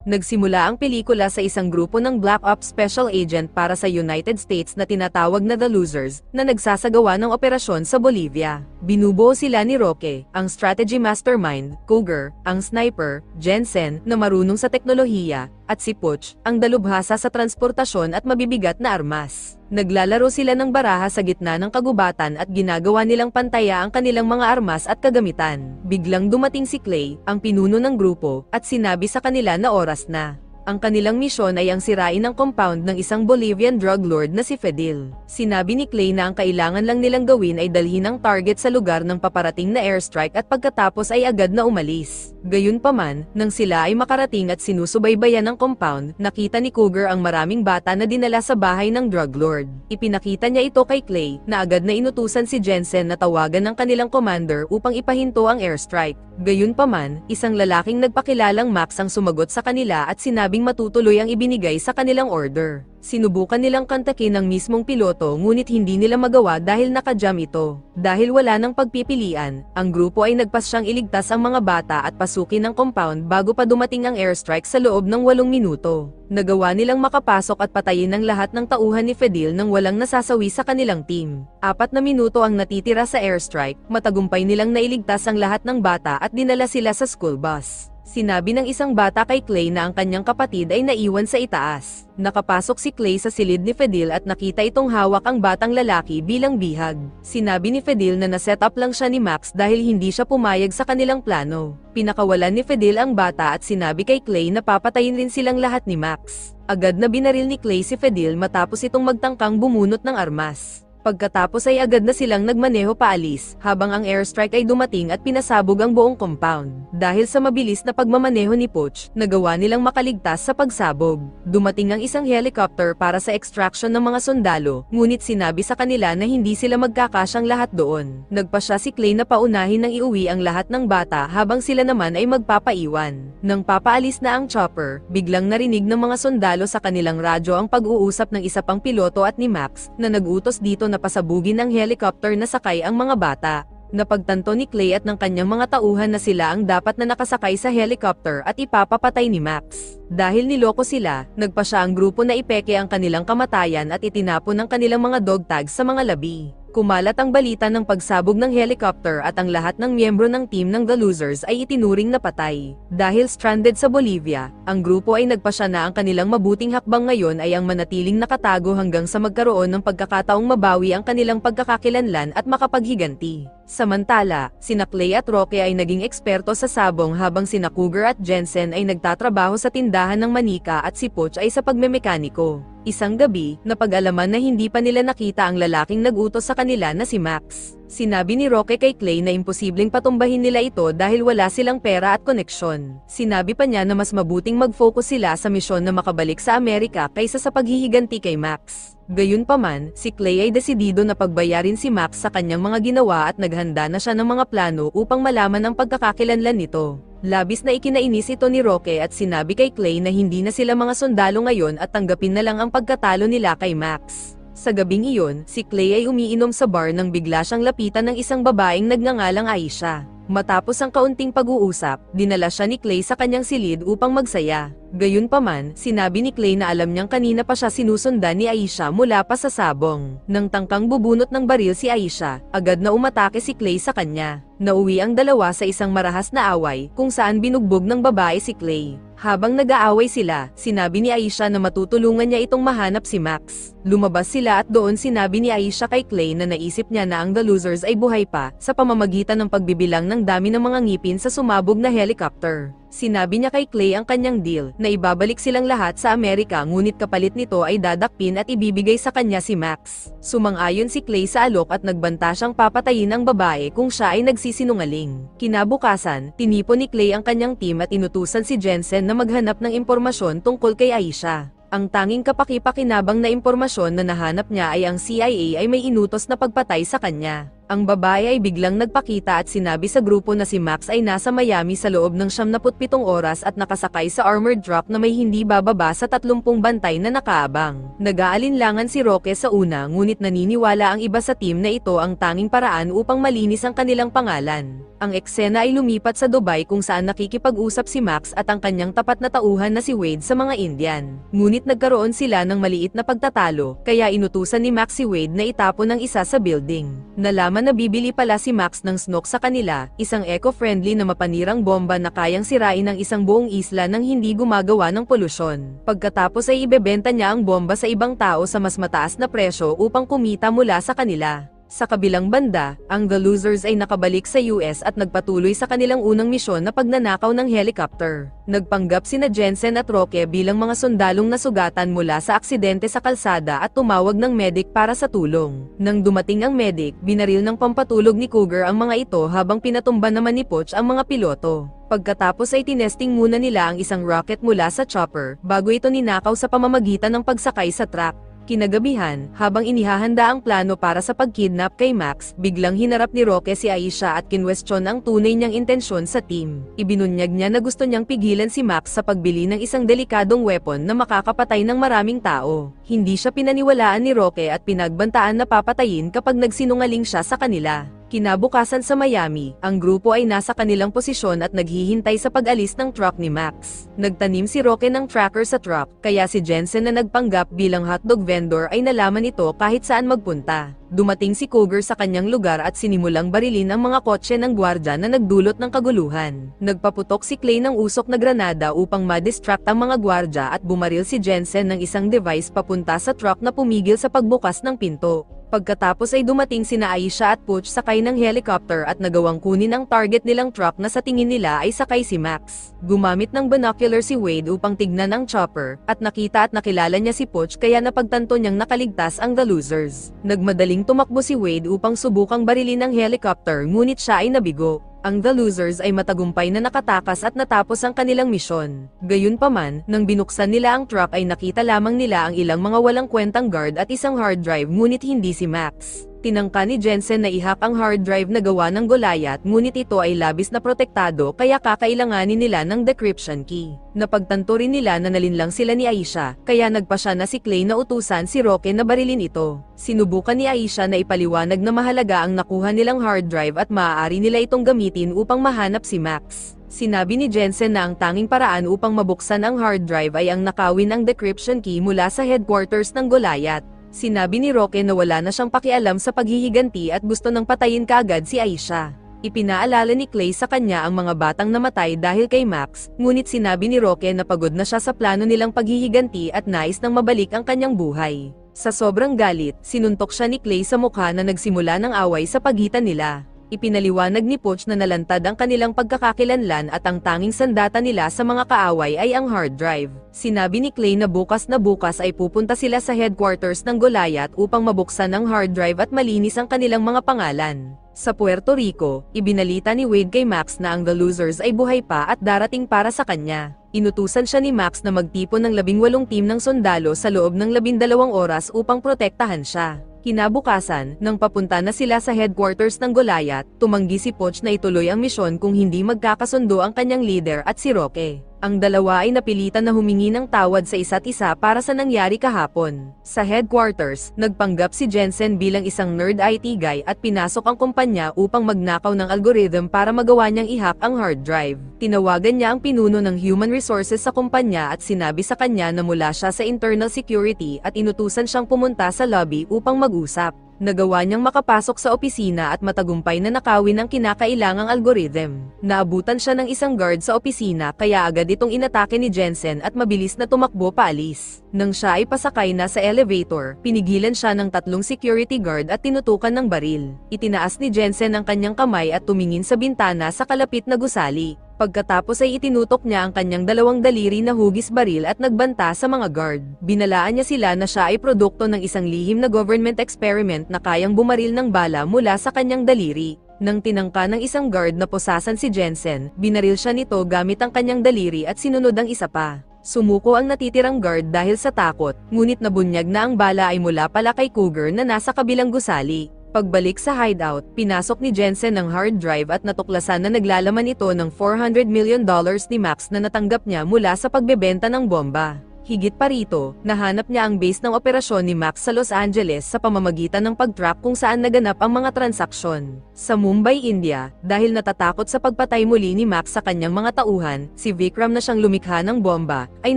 Nagsimula ang pelikula sa isang grupo ng Black Ops Special Agent para sa United States na tinatawag na The Losers, na nagsasagawa ng operasyon sa Bolivia. Binubuo sila ni Roque, ang strategy mastermind, Cougar, ang sniper, Jensen, na marunong sa teknolohiya, at si Puch, ang dalubhasa sa transportasyon at mabibigat na armas. Naglalaro sila ng baraha sa gitna ng kagubatan at ginagawa nilang pantaya ang kanilang mga armas at kagamitan. Biglang dumating si Clay, ang pinuno ng grupo, at sinabi sa kanila na oras na. Ang kanilang misyon ay ang sirain ang compound ng isang Bolivian drug lord na si Fidel. Sinabi ni Clay na ang kailangan lang nilang gawin ay dalhin ang target sa lugar ng paparating na airstrike at pagkatapos ay agad na umalis. Gayunpaman, nang sila ay makarating at sinusubaybayan ang compound, nakita ni Cougar ang maraming bata na dinala sa bahay ng drug lord. Ipinakita niya ito kay Clay, na agad na inutusan si Jensen na tawagan ng kanilang commander upang ipahinto ang airstrike. Gayunpaman, isang lalaking nagpakilalang Max ang sumagot sa kanila at sinabing matutuloy ang ibinigay sa kanilang order. Sinubukan nilang kantakin ang mismong piloto ngunit hindi nila magawa dahil nakajam ito. Dahil wala nang pagpipilian, ang grupo ay nagpasyang iligtas ang mga bata at pasukin ang compound bago pa dumating ang airstrike sa loob ng 8 minuto. Nagawa nilang makapasok at patayin ang lahat ng tauhan ni Fidel nang walang nasasawi sa kanilang team. 4 na minuto ang natitira sa airstrike, matagumpay nilang nailigtas ang lahat ng bata at dinala sila sa school bus. Sinabi ng isang bata kay Clay na ang kanyang kapatid ay naiwan sa itaas. Nakapasok si Clay sa silid ni Fidel at nakita itong hawak ang batang lalaki bilang bihag. Sinabi ni Fidel na naset up lang siya ni Max dahil hindi siya pumayag sa kanilang plano. Pinakawalan ni Fidel ang bata at sinabi kay Clay na papatayin rin silang lahat ni Max. Agad na binaril ni Clay si Fidel matapos itong magtangkang bumunot ng armas. Pagkatapos ay agad na silang nagmaneho paalis, habang ang airstrike ay dumating at pinasabog ang buong compound. Dahil sa mabilis na pagmamaneho ni Puch, nagawa nilang makaligtas sa pagsabog. Dumating ang isang helicopter para sa extraction ng mga sundalo, ngunit sinabi sa kanila na hindi sila magkakasyang lahat doon. Nagpasya si Clay na paunahin nang iuwi ang lahat ng bata habang sila naman ay magpapaiwan. Nang papaalis na ang chopper, biglang narinig ng mga sundalo sa kanilang radyo ang pag-uusap ng isa pang piloto at ni Max, na nag-utos dito na pasabugin ng helicopter na sakay ang mga bata. Napagtanto ni Clay at ng kanyang mga tauhan na sila ang dapat na nakasakay sa helicopter at ipapapatay ni Max. Dahil niloko sila, nagpasya ang grupo na ipeke ang kanilang kamatayan at itinapon ang kanilang mga dog tags sa mga labi. Kumalat ang balita ng pagsabog ng helicopter at ang lahat ng miyembro ng team ng The Losers ay itinuring na patay. Dahil stranded sa Bolivia, ang grupo ay nagpasya na ang kanilang mabuting hakbang ngayon ay ang manatiling nakatago hanggang sa magkaroon ng pagkakataong mabawi ang kanilang pagkakakilanlan at makapaghiganti. Samantala, sina Clay at Roque ay naging eksperto sa sabong habang sina Cougar at Jensen ay nagtatrabaho sa tindahan ng manika at si Puch ay sa pagmemekaniko. Isang gabi, napag-alaman na hindi pa nila nakita ang lalaking nag-utos sa kanila na si Max. Sinabi ni Roque kay Clay na imposibleng patumbahin nila ito dahil wala silang pera at koneksyon. Sinabi pa niya na mas mabuting mag-focus sila sa misyon na makabalik sa Amerika kaysa sa paghihiganti kay Max. Gayunpaman, si Clay ay desidido na pagbayarin si Max sa kanyang mga ginawa at naghanda na siya ng mga plano upang malaman ang pagkakakilanlan nito. Labis na ikinainis ito ni Roque at sinabi kay Clay na hindi na sila mga sundalo ngayon at tanggapin na lang ang pagkatalo nila kay Max. Sa gabing iyon, si Clay ay umiinom sa bar nang bigla siyang lapitan ng isang babaeng nagngangalang Aisha. Matapos ang kaunting pag-uusap, dinala siya ni Clay sa kanyang silid upang magsaya. Gayunpaman, sinabi ni Clay na alam niyang kanina pa siya sinusundan ni Aisha mula pa sa sabong. Nang tangkang bubunot ng baril si Aisha, agad na umatake si Clay sa kanya. Nauwi ang dalawa sa isang marahas na away, kung saan binugbog ng babae si Clay. Habang nag-aaway sila, sinabi ni Aisha na matutulungan niya itong mahanap si Max. Lumabas sila at doon sinabi ni Aisha kay Clay na naisip niya na ang The Losers ay buhay pa, sa pamamagitan ng pagbibilang ng dami ng mga ngipin sa sumabog na helicopter. Sinabi niya kay Clay ang kanyang deal, na ibabalik silang lahat sa Amerika ngunit kapalit nito ay dadakpin at ibibigay sa kanya si Max. Sumang-ayon si Clay sa alok at nagbanta siyang papatayin ang babae kung siya ay nagsisinungaling. Kinabukasan, tinipon ni Clay ang kanyang team at inutusan si Jensen na maghanap ng impormasyon tungkol kay Aisha. Ang tanging kapaki-pakinabang na impormasyon na nahanap niya ay ang CIA ay may inutos na pagpatay sa kanya. Ang babae ay biglang nagpakita at sinabi sa grupo na si Max ay nasa Miami sa loob ng 77 oras at nakasakay sa armored truck na may hindi bababa sa 30 bantay na nakaabang. Nag-aalinlangan si Roque sa una ngunit naniniwala ang iba sa team na ito ang tanging paraan upang malinis ang kanilang pangalan. Ang eksena ay lumipat sa Dubai kung saan nakikipag-usap si Max at ang kanyang tapat na tauhan na si Wade sa mga Indian. Ngunit nagkaroon sila ng maliit na pagtatalo, kaya inutusan ni Max si Wade na itapon ang isa sa building. Nalaman na bibili pala si Max ng snook sa kanila, isang eco-friendly na mapanirang bomba na kayang sirain ang isang buong isla nang hindi gumagawa ng polusyon. Pagkatapos ay ibebenta niya ang bomba sa ibang tao sa mas mataas na presyo upang kumita mula sa kanila. Sa kabilang banda, ang The Losers ay nakabalik sa US at nagpatuloy sa kanilang unang misyon na pagnanakaw ng helicopter. Nagpanggap sina Jensen at Roque bilang mga sundalong nasugatan mula sa aksidente sa kalsada at tumawag ng medic para sa tulong. Nang dumating ang medic, binaril ng pampatulog ni Cougar ang mga ito habang pinatumba naman ni Poch ang mga piloto. Pagkatapos ay tinesting muna nila ang isang rocket mula sa chopper, bago ito ninakaw sa pamamagitan ng pagsakay sa truck. Kinagabihan, habang inihahanda ang plano para sa pagkidnap kay Max, biglang hinarap ni Roque si Aisha at kinwestiyon ang tunay niyang intensyon sa team. Ibinunyag niya na gusto niyang pigilan si Max sa pagbili ng isang delikadong weapon na makakapatay ng maraming tao. Hindi siya pinaniwalaan ni Roque at pinagbantaan na papatayin kapag nagsinungaling siya sa kanila. Kinabukasan sa Miami, ang grupo ay nasa kanilang posisyon at naghihintay sa pag-alis ng truck ni Max. Nagtanim si Roque ng tracker sa truck, kaya si Jensen na nagpanggap bilang hotdog vendor ay nalaman ito kahit saan magpunta. Dumating si Cougar sa kanyang lugar at sinimulang barilin ang mga kotse ng gwardya na nagdulot ng kaguluhan. Nagpaputok si Clay ng usok na granada upang ma-distract ang mga gwardya at bumaril si Jensen ng isang device papunta sa truck na pumigil sa pagbukas ng pinto. Pagkatapos ay dumating sina Aisha at Poch sakay ng helicopter at nagawang kunin ang target nilang truck na sa tingin nila ay sakay si Max. Gumamit ng binocular si Wade upang tignan ang chopper, at nakita at nakilala niya si Poch kaya napagtanto niyang nakaligtas ang The Losers. Nagmadaling tumakbo si Wade upang subukang barilin ang helicopter ngunit siya ay nabigo. Ang The Losers ay matagumpay na nakatakas at natapos ang kanilang misyon. Gayunpaman, nang binuksan nila ang truck ay nakita lamang nila ang ilang mga walang kwentang guard at isang hard drive ngunit hindi si Max. Tinangka ni Jensen na i-hack ang hard drive na gawa ng Goliath ngunit ito ay labis na protektado kaya kakailanganin nila ng decryption key. Napagtanto rin nila na nalinlang sila ni Aisha, kaya nagpa siya na si Clay na utusan si Roque na barilin ito. Sinubukan ni Aisha na ipaliwanag na mahalaga ang nakuha nilang hard drive at maaari nila itong gamitin upang mahanap si Max. Sinabi ni Jensen na ang tanging paraan upang mabuksan ang hard drive ay ang nakawin ang decryption key mula sa headquarters ng Goliath. Sinabi ni Roque na wala na siyang pakialam sa paghihiganti at gusto nang patayin kaagad si Aisha. Ipinaalala ni Clay sa kanya ang mga batang namatay dahil kay Max, ngunit sinabi ni Roque na pagod na siya sa plano nilang paghihiganti at nais nang mabalik ang kanyang buhay. Sa sobrang galit, sinuntok siya ni Clay sa mukha na nagsimula ng away sa pagitan nila. Ipinaliwanag ni Poch na nalantad ang kanilang pagkakakilanlan at ang tanging sandata nila sa mga kaaway ay ang hard drive. Sinabi ni Clay na bukas ay pupunta sila sa headquarters ng Goliath upang mabuksan ang hard drive at malinis ang kanilang mga pangalan. Sa Puerto Rico, ibinalita ni Wade kay Max na ang The Losers ay buhay pa at darating para sa kanya. Inutusan siya ni Max na magtipon ng 18 team ng sundalo sa loob ng 12 oras upang protektahan siya. Kinabukasan, nang papunta na sila sa headquarters ng Goliath, tumanggi si Poch na ituloy ang misyon kung hindi magkakasundo ang kanyang leader at si Roque. Ang dalawa ay napilitan na humingi ng tawad sa isa't isa para sa nangyari kahapon. Sa headquarters, nagpanggap si Jensen bilang isang nerd IT guy at pinasok ang kumpanya upang magnakaw ng algorithm para magawa niyang i-hack ang hard drive. Tinawagan niya ang pinuno ng human resources sa kumpanya at sinabi sa kanya na mula siya sa internal security at inutusan siyang pumunta sa lobby upang mag-usap. Nagawa niyang makapasok sa opisina at matagumpay na nakawin ang kinakailangang algorithm. Naabutan siya ng isang guard sa opisina kaya agad itong inatake ni Jensen at mabilis na tumakbo paalis. Nang siya ay pasakay na sa elevator, pinigilan siya ng 3 security guard at tinutukan ng baril. Itinaas ni Jensen ang kanyang kamay at tumingin sa bintana sa kalapit na gusali. Pagkatapos ay itinutok niya ang kanyang 2 daliri na hugis baril at nagbanta sa mga guard. Binalaan niya sila na siya ay produkto ng isang lihim na government experiment na kayang bumaril ng bala mula sa kanyang daliri. Nang tinangka ng isang guard na posasan si Jensen, binaril siya nito gamit ang kanyang daliri at sinunod ang isa pa. Sumuko ang natitirang guard dahil sa takot, ngunit nabunyag na ang bala ay mula pala kay Cougar na nasa kabilang gusali. Pagbalik sa hideout, pinasok ni Jensen ang hard drive at natuklasan na naglalaman ito ng $400 million ni Max na natanggap niya mula sa pagbebenta ng bomba. Higit pa rito, nahanap niya ang base ng operasyon ni Max sa Los Angeles sa pamamagitan ng pag-track kung saan naganap ang mga transaksyon. Sa Mumbai, India, dahil natatakot sa pagpatay muli ni Max sa kanyang mga tauhan, si Vikram na siyang lumikha ng bomba, ay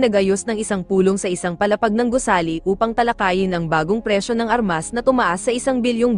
nagayos ng isang pulong sa isang palapag ng gusali upang talakayin ang bagong presyo ng armas na tumaas sa $1 bilyong.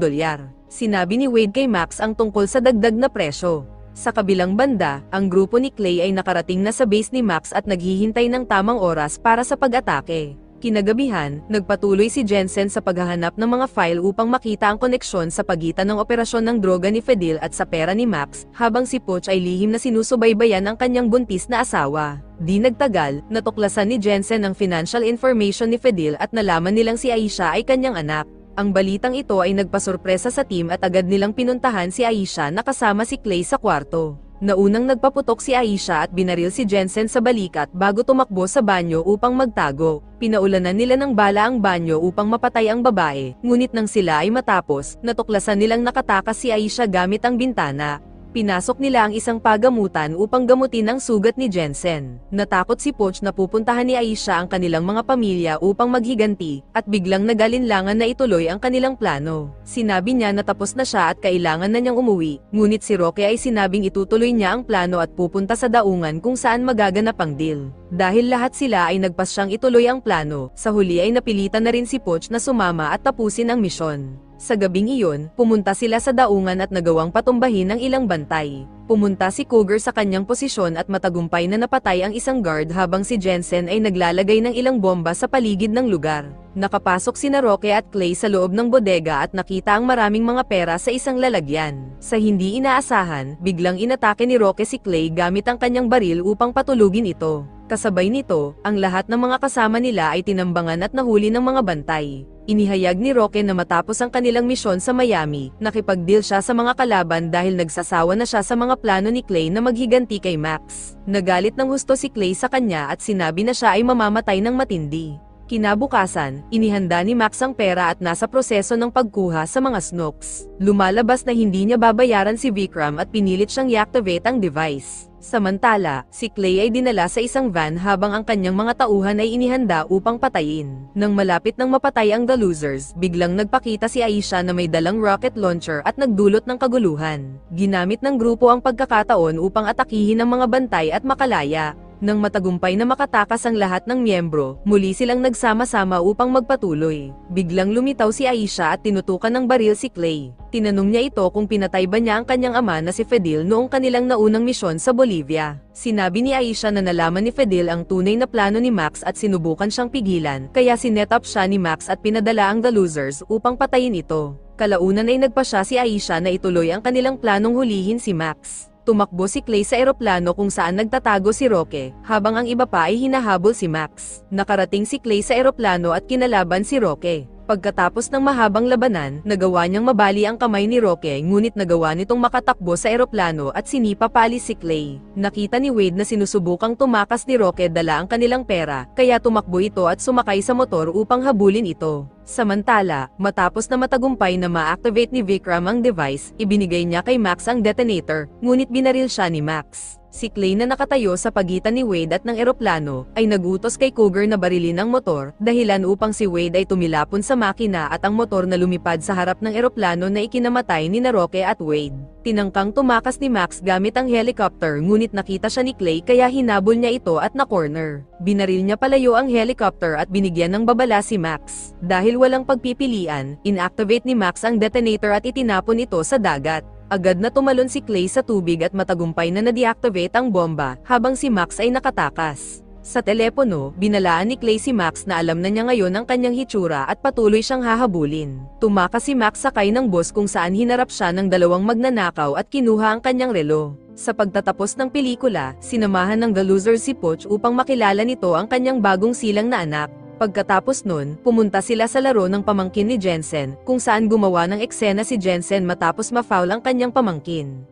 Sinabi ni Wade kay Max ang tungkol sa dagdag na presyo. Sa kabilang banda, ang grupo ni Clay ay nakarating na sa base ni Max at naghihintay ng tamang oras para sa pag-atake. Kinagabihan, nagpatuloy si Jensen sa paghahanap ng mga file upang makita ang koneksyon sa pagitan ng operasyon ng droga ni Fidel at sa pera ni Max, habang si Poch ay lihim na sinusubaybayan ang kanyang buntis na asawa. Di nagtagal, natuklasan ni Jensen ang financial information ni Fidel at nalaman nilang si Aisha ay kanyang anak. Ang balitang ito ay nagpasurpresa sa team at agad nilang pinuntahan si Aisha na kasama si Clay sa kwarto. Naunang nagpaputok si Aisha at binaril si Jensen sa balikat bago tumakbo sa banyo upang magtago. Pinaulanan nila ng bala ang banyo upang mapatay ang babae, ngunit nang sila ay matapos, natuklasan nilang nakatakas si Aisha gamit ang bintana. Pinasok nila ang isang pagamutan upang gamutin ang sugat ni Jensen. Natakot si Poch na pupuntahan ni Aisha ang kanilang mga pamilya upang maghiganti, at biglang nagalinlangan na ituloy ang kanilang plano. Sinabi niya na tapos na siya at kailangan na niyang umuwi, ngunit si Roque ay sinabing itutuloy niya ang plano at pupunta sa daungan kung saan magaganap ang deal. Dahil lahat sila ay nagpasyang ituloy ang plano, sa huli ay napilitan na rin si Poch na sumama at tapusin ang misyon. Sa gabing iyon, pumunta sila sa daungan at nagawang patumbahin ang ilang bantay. Pumunta si Cougar sa kanyang posisyon at matagumpay na napatay ang isang guard habang si Jensen ay naglalagay ng ilang bomba sa paligid ng lugar. Nakapasok sina Roque at Clay sa loob ng bodega at nakita ang maraming mga pera sa isang lalagyan. Sa hindi inaasahan, biglang inatake ni Roque si Clay gamit ang kanyang baril upang patulugin ito. Kasabay nito, ang lahat ng mga kasama nila ay tinambangan at nahuli ng mga bantay. Inihayag ni Roque na matapos ang kanilang misyon sa Miami, nakipag-deal siya sa mga kalaban dahil nagsasawa na siya sa mga plano ni Clay na maghiganti kay Max. Nagalit ng husto si Clay sa kanya at sinabi na siya ay mamamatay ng matindi. Kinabukasan, inihanda ni Max ang pera at nasa proseso ng pagkuha sa mga snooks. Lumalabas na hindi niya babayaran si Vikram at pinilit siyang i-activate ang device. Samantala, si Clay ay dinala sa isang van habang ang kanyang mga tauhan ay inihanda upang patayin. Nang malapit nang mapatay ang The Losers, biglang nagpakita si Aisha na may dalang rocket launcher at nagdulot ng kaguluhan. Ginamit ng grupo ang pagkakataon upang atakihin ang mga bantay at makalaya. Nang matagumpay na makatakas ang lahat ng miyembro, muli silang nagsama-sama upang magpatuloy. Biglang lumitaw si Aisha at tinutukan ng baril si Clay. Tinanong niya ito kung pinatay ba niya ang kanyang ama na si Fidel noong kanilang naunang misyon sa Bolivia. Sinabi ni Aisha na nalaman ni Fidel ang tunay na plano ni Max at sinubukan siyang pigilan, kaya sinet up siya ni Max at pinadala ang The Losers upang patayin ito. Kalaunan ay nagpasya si Aisha na ituloy ang kanilang planong hulihin si Max. Tumakbo si Clay sa eroplano kung saan nagtatago si Roque, habang ang iba pa ay hinahabol si Max. Nakarating si Clay sa eroplano at kinalaban si Roque. Pagkatapos ng mahabang labanan, nagawa niyang mabali ang kamay ni Roque ngunit nagawa nitong makatakbo sa eroplano at sinipa paalis si Clay. Nakita ni Wade na sinusubukang tumakas ni Roque dala ang kanilang pera, kaya tumakbo ito at sumakay sa motor upang habulin ito. Samantala, matapos na matagumpay na ma-activate ni Vikram ang device, ibinigay niya kay Max ang detonator, ngunit binaril siya ni Max. Si Clay na nakatayo sa pagitan ni Wade at ng eroplano, ay nagutos kay Cougar na barilin ang motor, dahilan upang si Wade ay tumilapon sa makina at ang motor na lumipad sa harap ng eroplano na ikinamatay ni Roque at Wade. Tinangkang tumakas ni Max gamit ang helicopter ngunit nakita siya ni Clay kaya hinabol niya ito at na-corner. Binaril niya palayo ang helicopter at binigyan ng babala si Max. Dahil walang pagpipilian, inactivate ni Max ang detonator at itinapon ito sa dagat. Agad na tumalon si Clay sa tubig at matagumpay na na-deactivate ang bomba, habang si Max ay nakatakas. Sa telepono, binalaan ni Clay si Max na alam na niya ngayon ang kanyang hitsura at patuloy siyang hahabulin. Tumakas si Max sakay ng bus kung saan hinarap siya ng dalawang magnanakaw at kinuha ang kanyang relo. Sa pagtatapos ng pelikula, sinamahan ng The Losers si Poch upang makilala nito ang kanyang bagong silang na anak. Pagkatapos nun, pumunta sila sa laro ng pamangkin ni Jensen, kung saan gumawa ng eksena si Jensen matapos ma-foul ang kanyang pamangkin.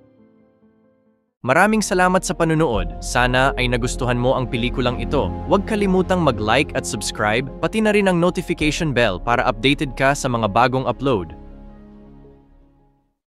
Maraming salamat sa panunood. Sana ay nagustuhan mo ang pelikulang ito. Huwag kalimutang mag-like at subscribe, pati na rin ang notification bell para updated ka sa mga bagong upload.